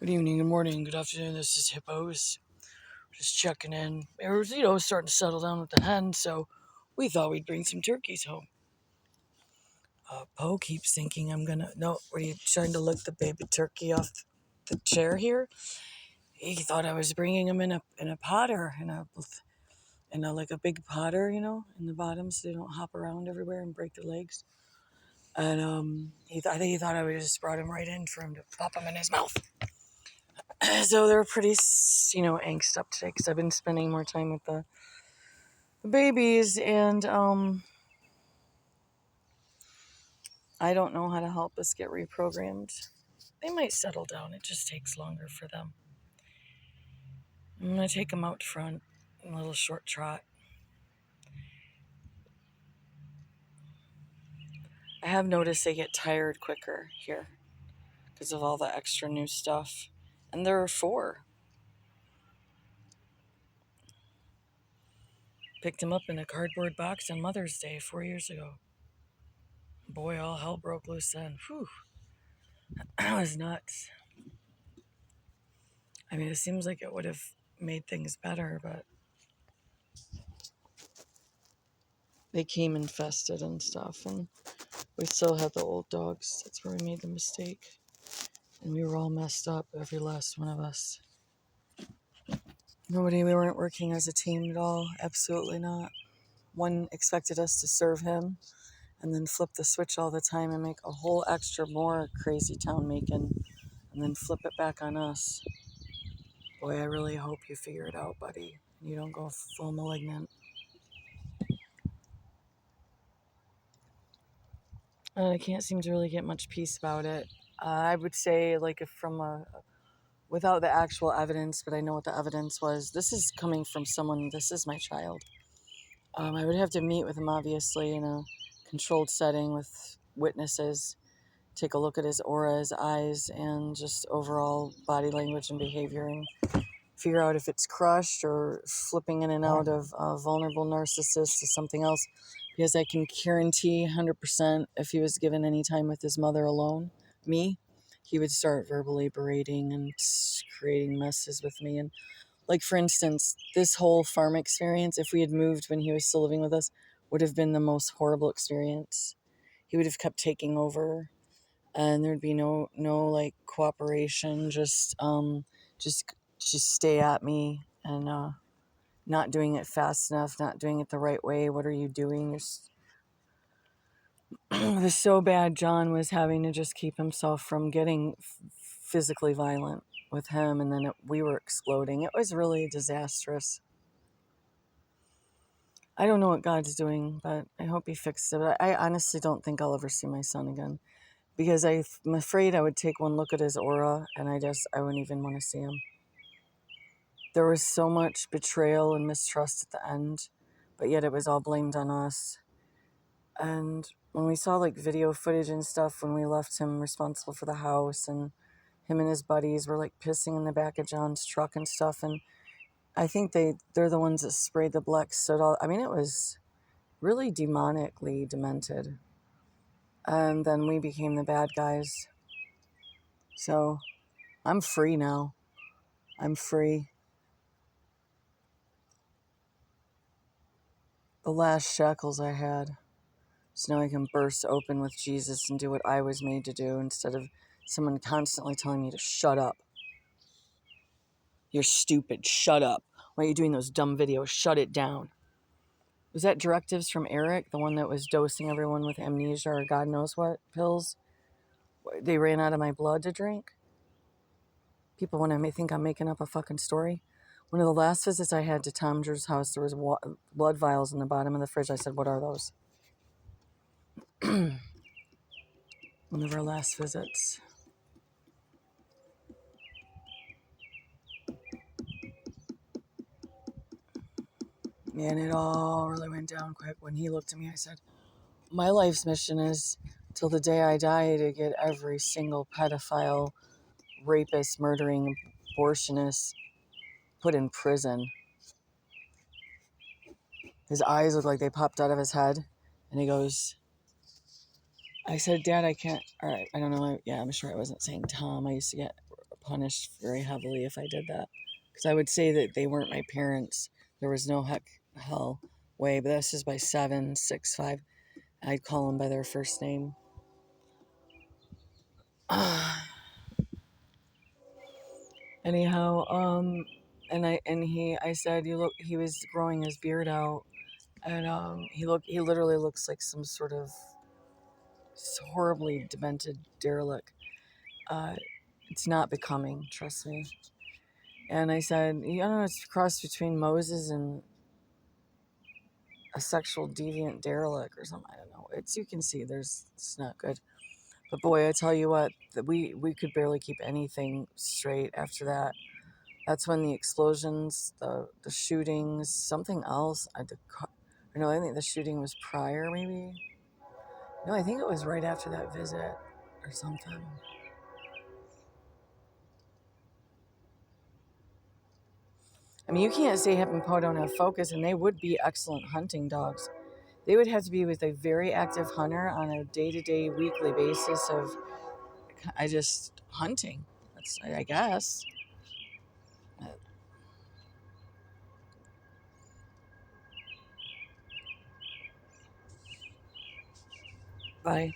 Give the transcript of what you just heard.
Good evening, good morning, good afternoon. This is Hippos. Just checking in. It was, starting to settle down with the hen, so we thought we'd bring some turkeys home. Poe keeps thinking I'm gonna. No, were you trying to lick the baby turkey off the chair here? He thought I was bringing him in a potter, like a big potter, in the bottom, so they don't hop around everywhere and break their legs. And I think he thought I would just brought him right in for him to pop him in his mouth. So they're pretty, angst up today because I've been spending more time with the babies, and I don't know how to help us get reprogrammed. They might settle down. It just takes longer for them. I'm going to take them out front in a little short trot. I have noticed they get tired quicker here because of all the extra new stuff. And there are 4. Picked him up in a cardboard box on Mother's Day 4 years ago. Boy, all hell broke loose then. Whew. That was nuts. I mean, it seems like it would have made things better, but they came infested and stuff, and we still had the old dogs. That's where we made the mistake. And we were all messed up, every last one of us. We weren't working as a team at all. Absolutely not. One expected us to serve him and then flip the switch all the time and make a whole extra more crazy town making and then flip it back on us. Boy, I really hope you figure it out, buddy. You don't go full malignant. I can't seem to really get much peace about it. I would say, like, if without the actual evidence, but I know what the evidence was. This is coming from someone, this is my child. I would have to meet with him, obviously, in a controlled setting with witnesses, take a look at his aura, his eyes, and just overall body language and behavior, and figure out if it's crushed or flipping in and out of a vulnerable narcissist to something else. Because I can guarantee 100% if he was given any time with his mother alone, me, he would start verbally berating and creating messes with me. And like, for instance, this whole farm experience, if we had moved when he was still living with us, would have been the most horrible experience. He would have kept taking over, and there'd be no like cooperation, just stay at me, and not doing it fast enough, not doing it the right way. What are you doing? It was so bad. John was having to just keep himself from getting physically violent with him, and then we were exploding. It was really disastrous. I don't know what God's doing, but I hope he fixes it. I honestly don't think I'll ever see my son again, because I'm afraid I would take one look at his aura and I wouldn't even want to see him. There was so much betrayal and mistrust at the end, but yet it was all blamed on us. And when we saw like video footage and stuff, when we left him responsible for the house, and him and his buddies were like pissing in the back of John's truck and stuff, and I think they're the ones that sprayed the black soda. I mean, it was really demonically demented. And then we became the bad guys. So I'm free now. I'm free. The last shackles I had. So now I can burst open with Jesus and do what I was made to do, instead of someone constantly telling me to shut up. You're stupid. Shut up. Why are you doing those dumb videos? Shut it down. Was that directives from Eric, the one that was dosing everyone with amnesia or God knows what pills? They ran out of my blood to drink? People want to think I'm making up a fucking story. One of the last visits I had to Tom Drew's house, there was blood vials in the bottom of the fridge. I said, what are those? One of our last visits. And it all really went down quick. When he looked at me, I said, my life's mission is, till the day I die, to get every single pedophile, rapist, murdering, abortionist put in prison. His eyes looked like they popped out of his head. And he goes, I said, Dad, I can't, all right, I don't know. Yeah, I'm sure I wasn't saying Tom. I used to get punished very heavily if I did that. Because I would say that they weren't my parents. There was no hell way. But that's just by 7, 6, 5. I'd call them by their first name. Anyhow, I said, you look. He was growing his beard out, and he literally looks like some sort of horribly demented derelict. Uh, it's not becoming, trust me. And I said, you know, it's a cross between Moses and a sexual deviant derelict or something. I don't know. You can see it's not good. But boy, I tell you what, we could barely keep anything straight after that. That's when the explosions, the shootings, something else. I think the shooting was prior, maybe. No, I think it was right after that visit or something. I mean, you can't say Hippo don't have focus, and they would be excellent hunting dogs. They would have to be with a very active hunter on a day-to-day, weekly basis of hunting. I guess. Bye.